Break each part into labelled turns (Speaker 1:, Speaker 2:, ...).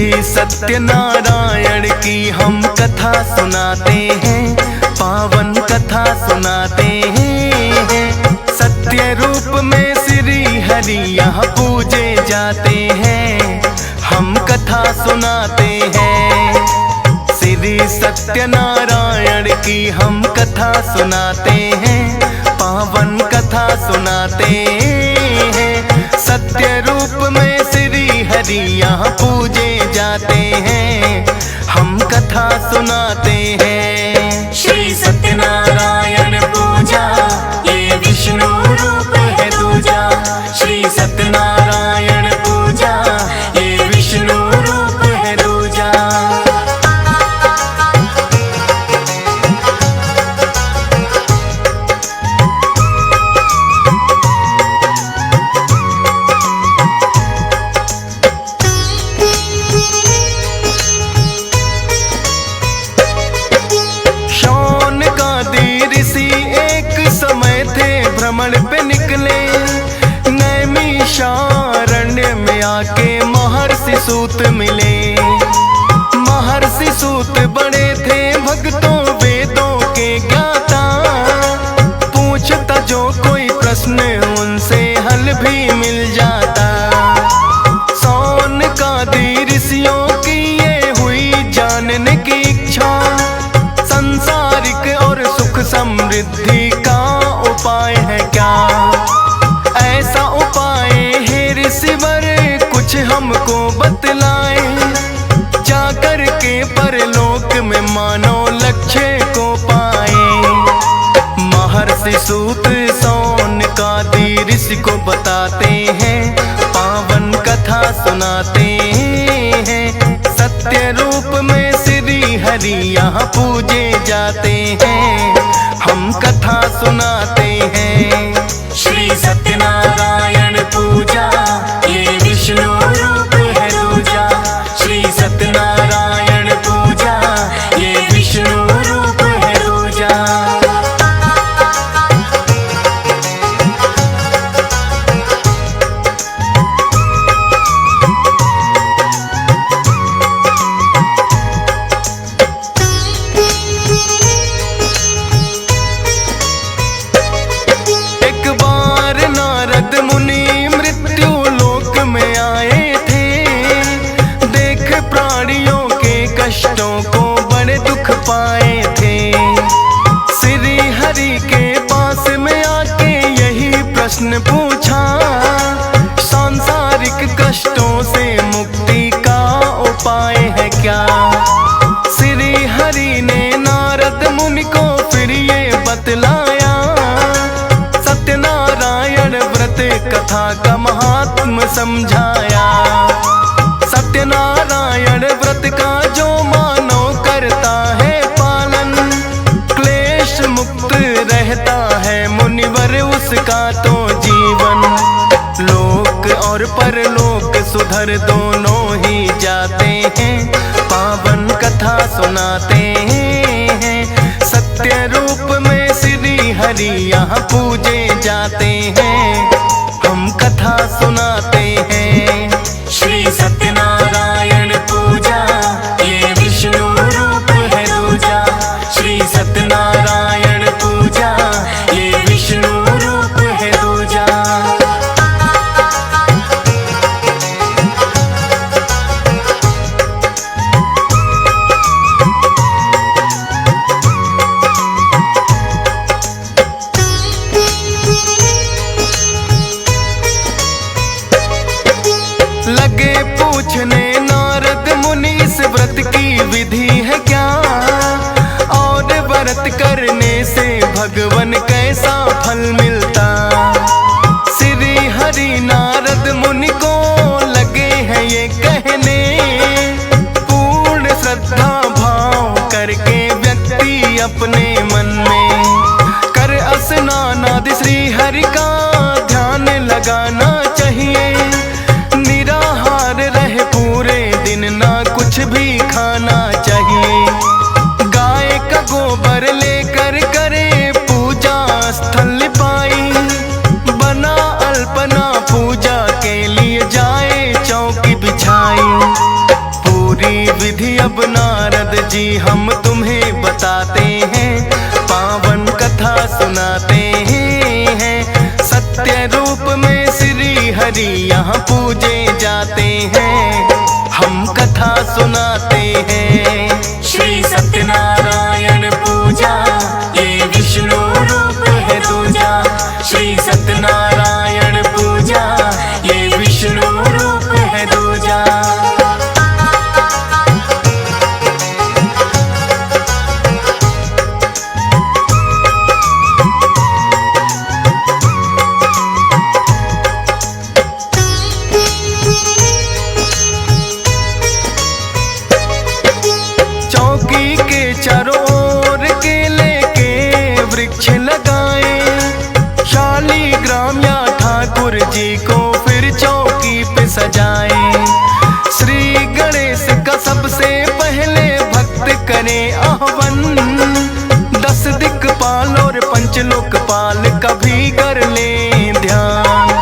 Speaker 1: श्री सत्यनारायण की हम कथा सुनाते हैं, पावन कथा सुनाते हैं। सत्य रूप में श्री हरि यहाँ पूजे जाते हैं, हम कथा सुनाते हैं। श्री सत्यनारायण की हम कथा सुनाते हैं, पावन कथा सुनाते हैं। सत्य रूप में श्री हरि यहाँ पूजे जाते हैं, हम कथा सुनाते हैं।
Speaker 2: श्री सत्यनारायण पूजा ये विष्णु रूप है दूजा। श्री सत्यनारायण पूजा ये विष्णु रूप है दूजा।
Speaker 1: भ्रमण पे निकले, नैमिषारण्य में आके महर्षि सूत मिले। महर्षि सूत बड़े थे भक्तों वेदों के ज्ञाता, पूछता जो कोई प्रश्न उनसे हल भी मिल जाता। सौनकादि ऋषियों की ये हुई जानने की इच्छा, संसारिक और सुख समृद्धि का उपाय है क्या। ऐसा उपाय है ऋषिवर कुछ हमको बतलाए, जाकर के परलोक में मानो लक्ष्य को पाए। महर्षि सूत सौनकादि ऋषि को बताते हैं, पावन कथा सुनाते हैं। सत्य रूप में श्री हरि यहाँ पूजे जाते हैं, हम कथा सुनाते हैं।
Speaker 2: श्री सत्यनारायण पूजा ये विष्णु रूप है दूजा। श्री सत्यनारायण पूजा ये विष्णु रूप है दूजा।
Speaker 1: कष्टों को बड़े दुख पाए थे, श्री हरि के पास में आके यही प्रश्न पूछा, सांसारिक कष्टों से मुक्ति का उपाय है क्या। श्री हरि ने नारद मुनि को फिर ये बतलाया, सत्यनारायण व्रत कथा का महात्म समझाया। सत्यनारायण व्रत का जो मानो करता है पालन, क्लेश मुक्त रहता है मुनिवर उसका तो जीवन। लोक और परलोक सुधर दोनों ही जाते हैं, पावन कथा सुनाते हैं। सत्य रूप में श्री हरि यहाँ पूजे जाते हैं, हम कथा सुनाते हैं।
Speaker 2: श्री सत्यनारायण पूजा ये विष्णु रूप है दूजा। श्री सत्यनारायण पूजा ये विष्णु रूप है दूजा।
Speaker 1: लगे पूछने नारद मुनि इस व्रत की विधि है क्या, और व्रत करने से भगवन कैसा फल मिलता। श्री हरि नारद मुनि को लगे हैं ये कहने, पूर्ण श्रद्धा भाव करके व्यक्ति अपने मन में कर स्नान आदि श्री हरि का ध्यान लगाना चाहिए। निराहार रहे पूरे दिन, ना कुछ भी खाना चाहिए। गाय का गोबर लेकर करे पूजा स्थल पाई, बना अल्पना पूजा के लिए जाए चौकी बिछाई। अब नारद जी हम तुम्हें बताते हैं, पावन कथा सुनाते हैं। सत्य रूप में श्री हरि यहाँ पूजे जाते हैं, हम कथा सुनाते हैं।
Speaker 2: श्री सत्यनारायण पूजा ये विष्णु रूप है दूजा। श्री सत्यनारायण पूजा ये विष्णु रूप है दूजा।
Speaker 1: चौकी के चारों ओर केले के वृक्ष लगाए, शालीग्राम या ठाकुर जी को फिर चौकी पे सजाए। श्री गणेश का सबसे पहले भक्त करे आह्वान, 10 दिक्पाल और पंचलोकपाल का भी कर ले ध्यान।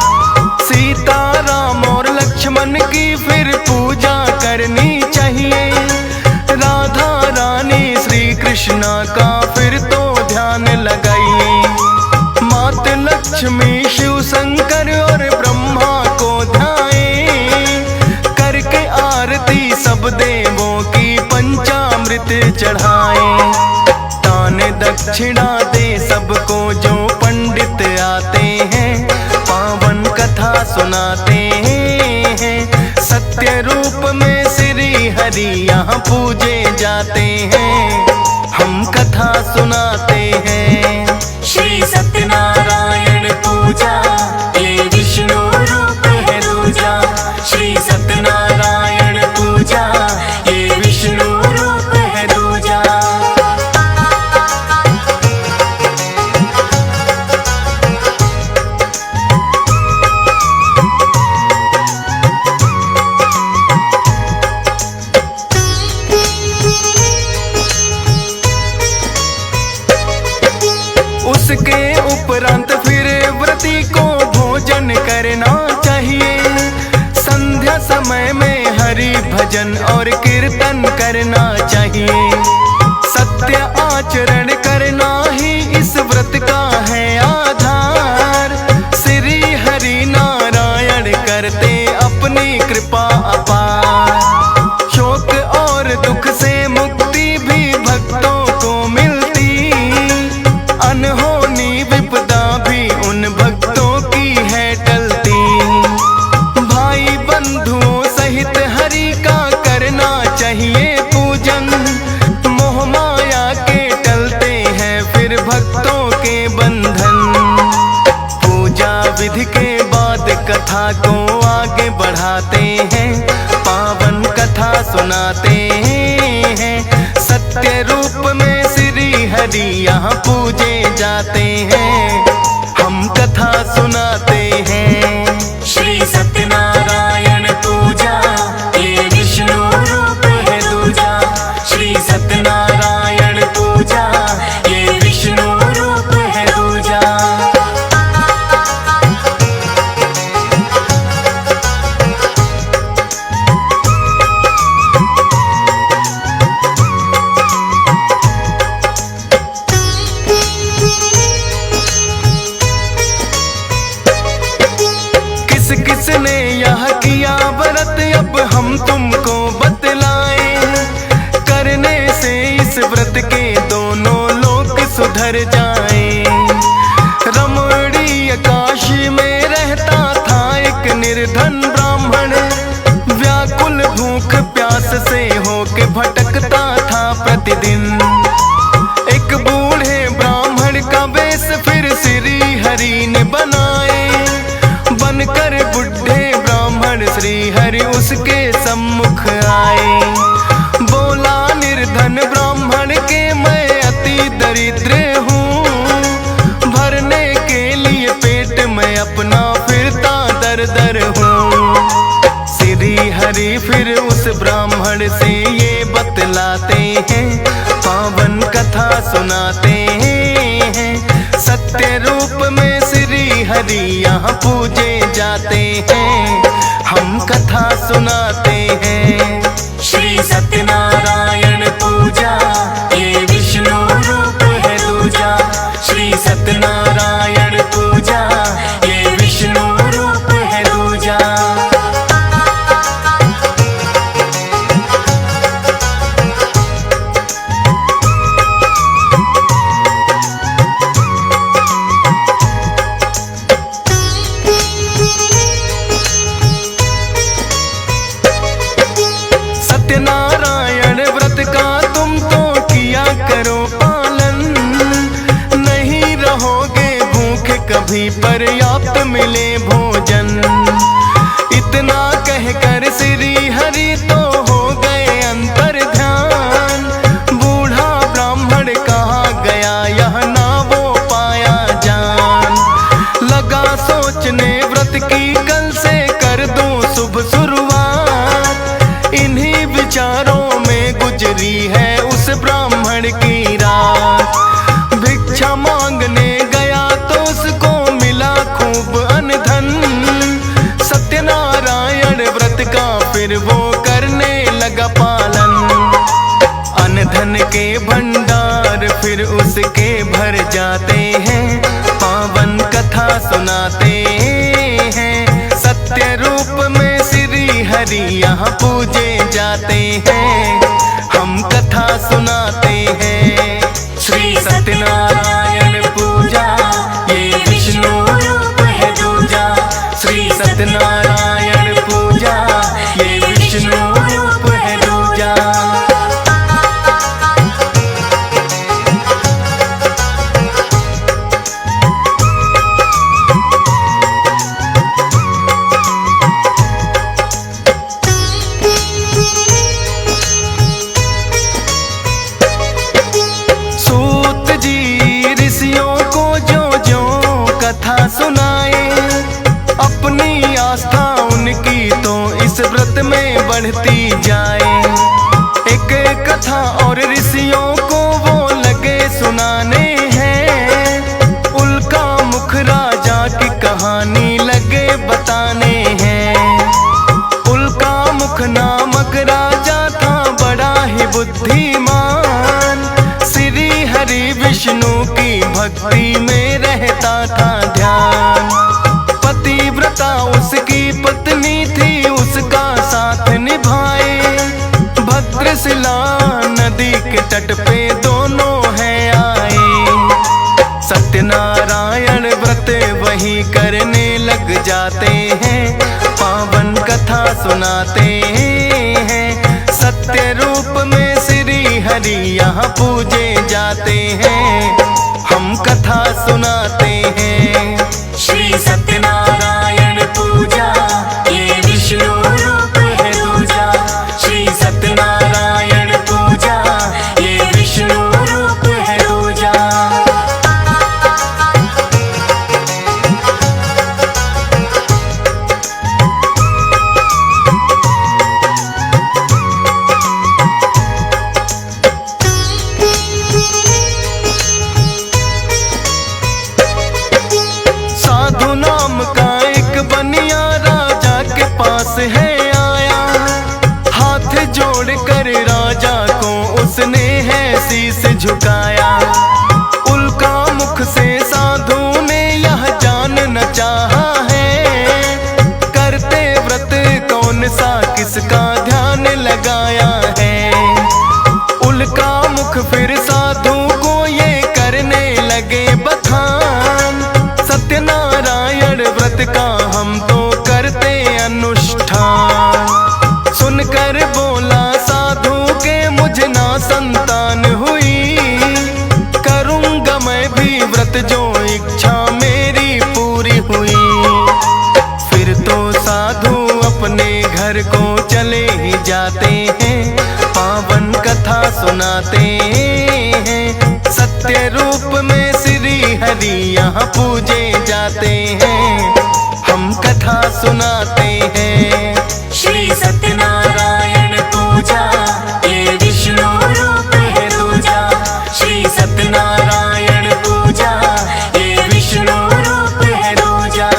Speaker 1: सीता राम और लक्ष्मण की फिर पूजा करनी चाहिए, राधा रानी श्री कृष्णा का फिर तो ध्यान लगाइए। मात लक्ष्मी शिव शंकर और ब्रह्मा को ध्याए, करके आरती सब देवों की पंचामृत चढ़ाए। दान दक्षिणा दे सबको जो पंडित आते हैं, पावन कथा सुनाते हैं। सत्य रूप में श्री हरि यहाँ पूजे जाते हैं, हम कथा सुनाते हैं।
Speaker 2: श्री सत्यनारायण पूजा ये विष्णु रूप है दूजा। श्री सत्यनारायण पूजा ये विष्णु रूप है दूजा।
Speaker 1: उसके उपरांत फिर व्रती को भोजन करना चाहिए। संध्या समय में हरि भजन और कीर्तन करना चाहिए। सत्य आचरण करना ही इस व्रत का है आधार। श्री हरि नारायण करते अपनी कृपा अपार। शोक और दुख से मुक्ति भी भक्तों को मिलती, अनहोनी विपदा भी उन भक्तों की है टलती। भाई बंधुओं सहित हरि का करना चाहिए पूजन, मोह माया के टलते हैं फिर भक्तों के बंधन। पूजा विधि के बाद कथा को आगे बढ़ाते हैं, पावन कथा सुनाते हैं। सत्य रूप में श्री हरि यहाँ पूजे जाते हैं, हम कथा सुनाते हैं।
Speaker 2: श्री सत्यनारायण पूजा ये विष्णु रूप है दूजा। श्री सत्यनारायण पूजा ये विष्णु रूप है दूजा।
Speaker 1: किस किस ने यह किया व्रत अब हम तुमको बतलाएं। करने से इस व्रत के दोनों लोक सुधर जाएं। रमणीय काशी में रहता था एक निर्धन ब्राह्मण, व्याकुल भूख प्यास से होके भटकता था प्रतिदिन। एक बूढ़े ब्राह्मण का वेश फिर श्री हरि ने बनाए, बनकर बुढ़े ब्राह्मण श्री हरि उसके सम्मुख आए। बोला निर्धन ब्राह्मण के मैं अति दरिद्र हूँ, भरने के लिए पेट में अपना फिरता दर दर हूँ। श्री हरि फिर उस ब्राह्मण से ये बतलाते हैं, पावन कथा सुनाते हैं। सत्य रूप में श्री हरि यहाँ पूजे जाते हैं, हम कथा सुनाते हैं।
Speaker 2: श्री सत्यनारायण
Speaker 1: सत्यनारायण व्रत का तुम तो किया करो पालन, नहीं रहोगे भूखे कभी पर्याप्त मिले भोजन। इतना कहकर श्री हरि तो हो गए अंतर ध्यान, बूढ़ा ब्राह्मण कहा गया यह ना वो पाया जान। लगा सोचने व्रत की कल से कर दूं शुभ शुरुआत, इन्हीं विचारों में गुजरी है उस ब्राह्मण की रात। भिक्षा मांगने गया तो उसको मिला खूब अनधन, सत्यनारायण व्रत का फिर वो करने लगा पालन। अनधन के भंडार फिर उसके भर जाते हैं, पावन कथा सुनाते हैं। सत्य रूप में श्री हरि यहाँ पूजे जाते हैं, हम कथा सुनाते हैं। श्री सत्यनारायण पूजा ये विष्णु रूप है दूजा, श्री सत्यनारायण पूजा ये विष्णु रूप है दूजा। सूत जी ऋषियों को जो जो कथा सुनाए, अपनी आस्था उनकी तो इस व्रत में बढ़ती जाए। एक कथा और ऋषियों को वो लगे सुनाने हैं, उल्का मुख राजा की कहानी लगे बताने हैं। उल्का मुख नामक राजा था बड़ा ही बुद्धिमान, श्री हरि विष्णु की भक्ति में रहता था ध्यान। पतिव्रता उसकी पत्नी थी, उसका साथ निभाए। भद्रशिला नदी के तट पे दोनों हैं आए। सत्यनारायण व्रत वही करने लग जाते हैं, पावन कथा सुनाते हैं। सत्य रूप में श्री हरि यहाँ पूजे जाते हैं, हम कथा सुनाते हैं। श्री सत्यनारायण पूजा ये विष्णु रूप है दूजा, श्री सत्यनारायण पूजा ये विष्णु रूप है दूजा। साधु नाम का एक बनिया राजा के पास है आया, हाथ जोड़ कर राजा को उसने है शीश झुकाया। उल्का मुख से साधु ने यह जानना चाहा है, करते व्रत कौन सा किसका ध्यान लगाया है। उल्का मुख फिर साधु को ये करने लगे बखान, सत्यनारायण व्रत का हम तो करते अनुष्ठान। सुनकर बोला साधु के मुझे ना संतान हुई, करूँगा मैं भी व्रत जो इच्छा मेरी पूरी हुई। फिर तो साधु अपने घर को चले ही जाते हैं, पावन कथा सुनाते हैं। सत्य रूप में श्री हरि यहाँ पूजे जाते हैं, हम कथा सुनाते हैं। श्री सत्यनारायण पूजा ये विष्णु रूप है दूजा, श्री सत्यनारायण पूजा ये विष्णु रूप है दूजा।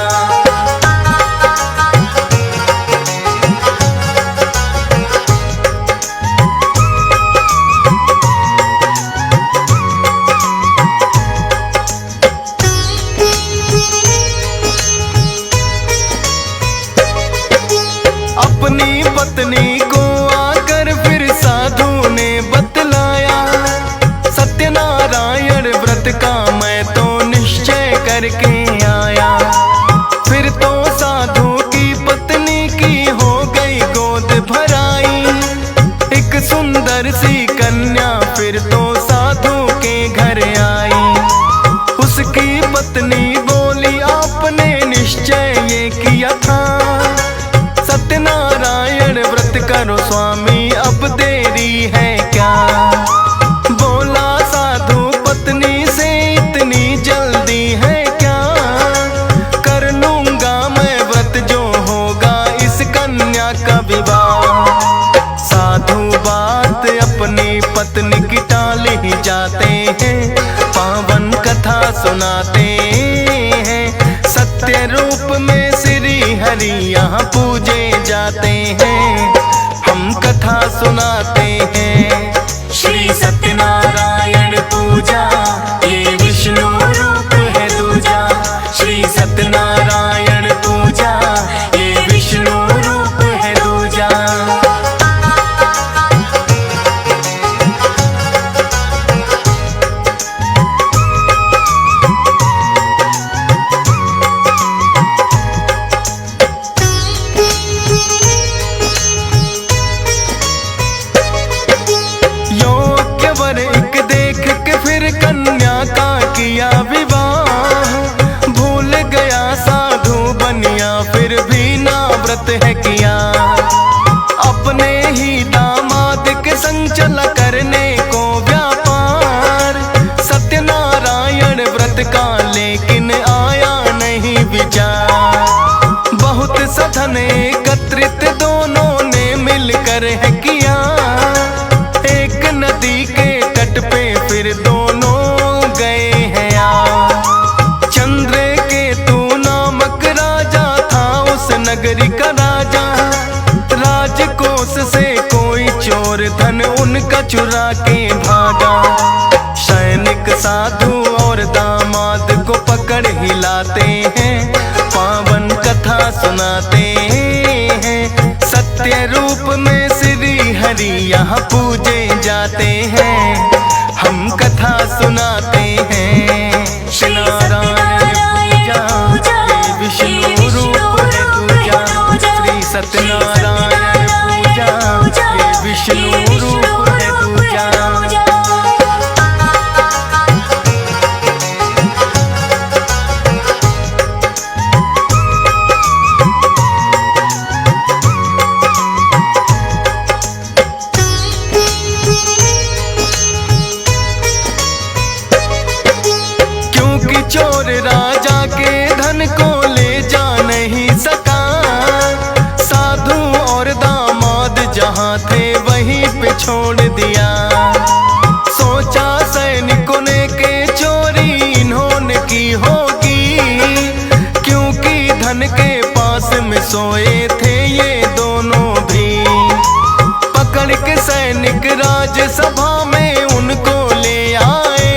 Speaker 1: सुंदर सी कन्या फिर तो साधु के घर आई। उसकी पत्नी बोली आपने निश्चय ये किया था, सत्यनारायण व्रत करो स्वामी अब देरी है क्या। बोला साधु पत्नी से इतनी जल्दी है क्या, कर लूंगा मैं व्रत जो होगा इस कन्या का विवाह। साधु बात अपनी पत्नी की टाल ही जाते हैं, पावन कथा सुनाते हैं। सत्य रूप में श्री हरि यहाँ पूजे जाते हैं, हम कथा सुनाते हैं।
Speaker 2: श्री सत्यनारायण पूजा ये विष्णु रूप है दूजा। श्री सत्यनारायण पूजा ये विष्णु रूप है दूजा।
Speaker 1: योग्य वर एक देख के फिर कन्या का किया विवाह। भूल गया साधु बनिया फिर भी ना व्रत है किया। अपने ही दामाद के संग चला करने को व्यापार। सत्यनारायण व्रत का लेकिन आया नहीं विचार। बहुत सधन एकत्रित दोनों ने मिलकर है किया। एक नदी के तट पे फिर दोनों गए हैं आ। चंद्रकेतु नामक राजा था उस नगरी का राजा। राजकोष से कोई चोर धन उनका चुरा के भागा। सैनिक साधु और दामाद को पकड़ हिलाते हैं, पावन कथा सुनाते हैं। सत्य रूप में श्री हरि यहाँ पूजे जाते हैं, हम कथा सुनाते हैं।
Speaker 2: श्री
Speaker 1: नारायण पूजा ये विष्णु रूप है दूजा। श्री सत्यनारायण पूजा ये विष्णु रूप है दूजा। क्योंकि चोर राजा के धन को ले जा नहीं सका। साधु और दामाद जहाँ थे वहीं पे छोड़ दिया। सोचा सैनिकों ने के चोरी इन्होंने की होगी, क्योंकि धन के पास में सोए थे ये दोनों भी। पकड़ के सैनिक राजसभा में उनको ले आए।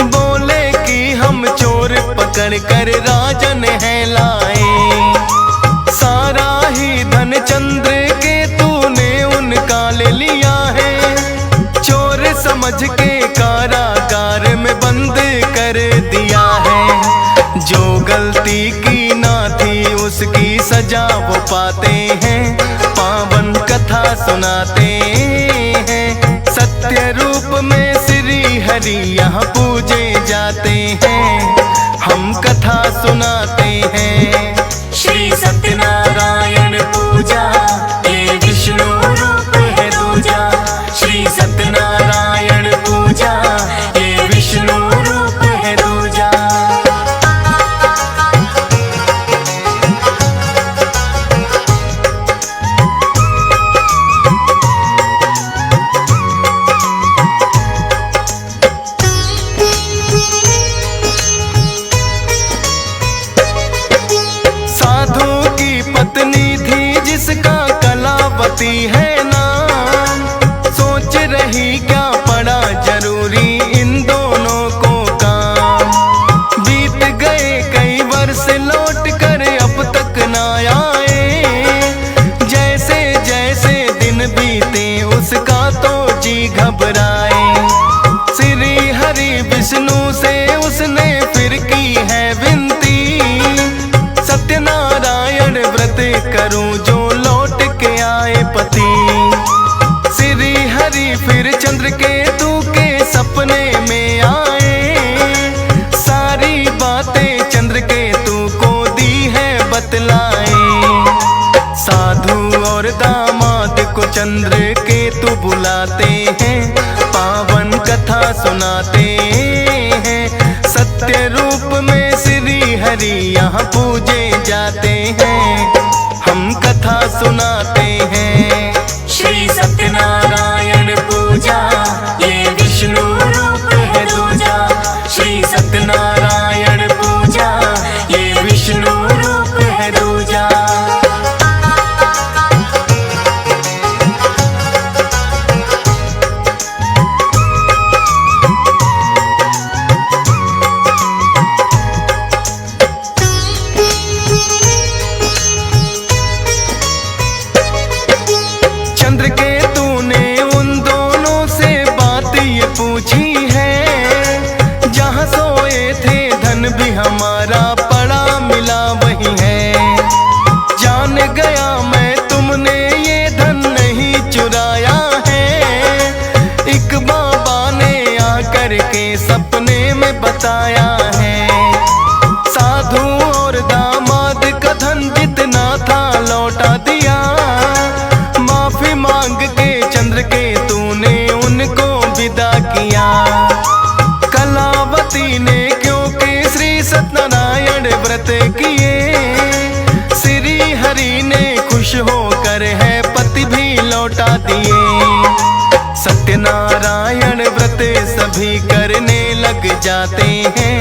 Speaker 1: बोले कि हम चोर पकड़ कर राजन है लाए। सारा ही धन चंद्रकेतु ने उनका ले लिया है। चोर समझ के कारागार में बंद कर दिया है। जो गलती की ना थी उसकी सजा वो पाते हैं, पावन कथा सुनाते हैं। सत्य रूप में श्री हरि यहाँ पूजे जाते हैं, हम कथा सुनाते हैं।
Speaker 2: श्री सत्यनारायण पूजा ये विष्णु रूप है दूजा। श्री सत्यनारायण पूजा ये विष्णु रूप है दूजा।
Speaker 1: साधु की पत्नी थी जिसका कलावती है नाम। सोच रही क्या पड़ा जरूरी इन दोनों को काम। बीत गए कई वर्ष लौट कर अब तक ना आए। जैसे जैसे दिन बीते उसका तो जी घबराए। श्री हरि विष्णु से उसने फिर की है विनती। सत्यनारायण व्रत करूं जो लौट के आए पति। श्री हरि चंद्र केतु बुलाते हैं, पावन कथा सुनाते हैं। सत्य रूप में श्री हरि यहाँ पूजे जाते हैं, हम कथा सुनाते हैं।
Speaker 2: श्री सत्यनारायण पूजा ये विष्णु रूप है दूजा। श्री सत्यनारायण पूजा ये विष्णु रूप है दूजा।
Speaker 1: चंद्र केतु ने उन दोनों से बात ये पूछी है, जहाँ सोए थे धन भी हमारा पड़ा मिला वही है। जान गया मैं तुमने ये धन नहीं चुराया है, एक बाबा ने आकर के सपने में बताया है। साधु और दामाद का धन जितना था लौटा दिया, माफी मांग के चंद्र केतु ने उनको विदा किया। कलावती ने क्योंकि श्री सत्यनारायण व्रत किए, श्री हरि ने खुश होकर है पति भी लौटा दिए। सत्यनारायण व्रत सभी करने लग जाते हैं,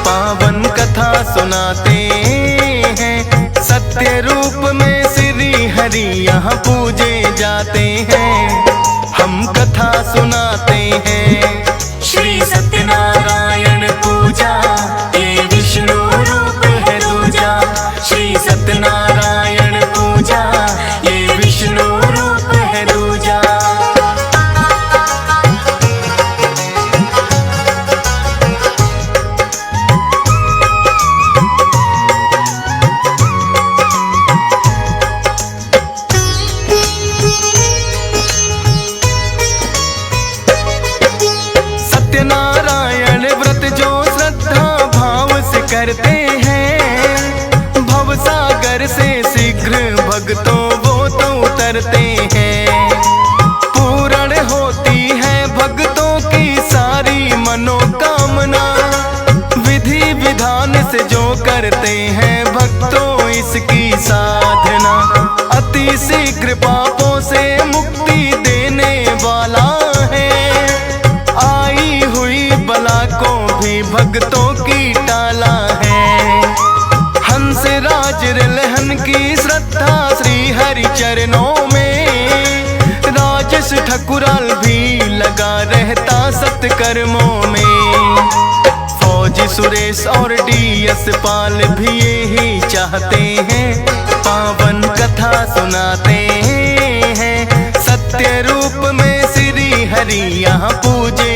Speaker 1: पावन कथा सुनाते हैं। सत्य रूप में श्री हरि यहाँ पूजे जाते हैं, हम कथा सुनाते हैं।
Speaker 2: श्री सत्यनारायण पूजा ये विष्णु रूप है दूजा। श्री सत्यनारायण पूजा ये विष्णु रूप है दूजा।
Speaker 1: सत्यनारायण व्रत जो श्रद्धा भाव से करते हैं, भवसागर से शीघ्र भक्तों वो तो उतरते हैं। पूर्ण होती है भक्तों की सारी मनोकामना, विधि विधान से जो करते हैं भक्तों इसकी साधना। अति शीघ्र पापों से मुक्ति देने वाला है, आई हुई बला को भी भक्तों की टाला है। हंस राज रिलहन की श्रद्धा श्री हरि चरणों में, राजेश ठकुराल भी लगा रहता सत्कर्मों में। फौजी सुरेश और DS पाल भी यही चाहते हैं, पावन कथा सुनाते हैं। सत्य रूप में श्री हरि यहाँ पूजे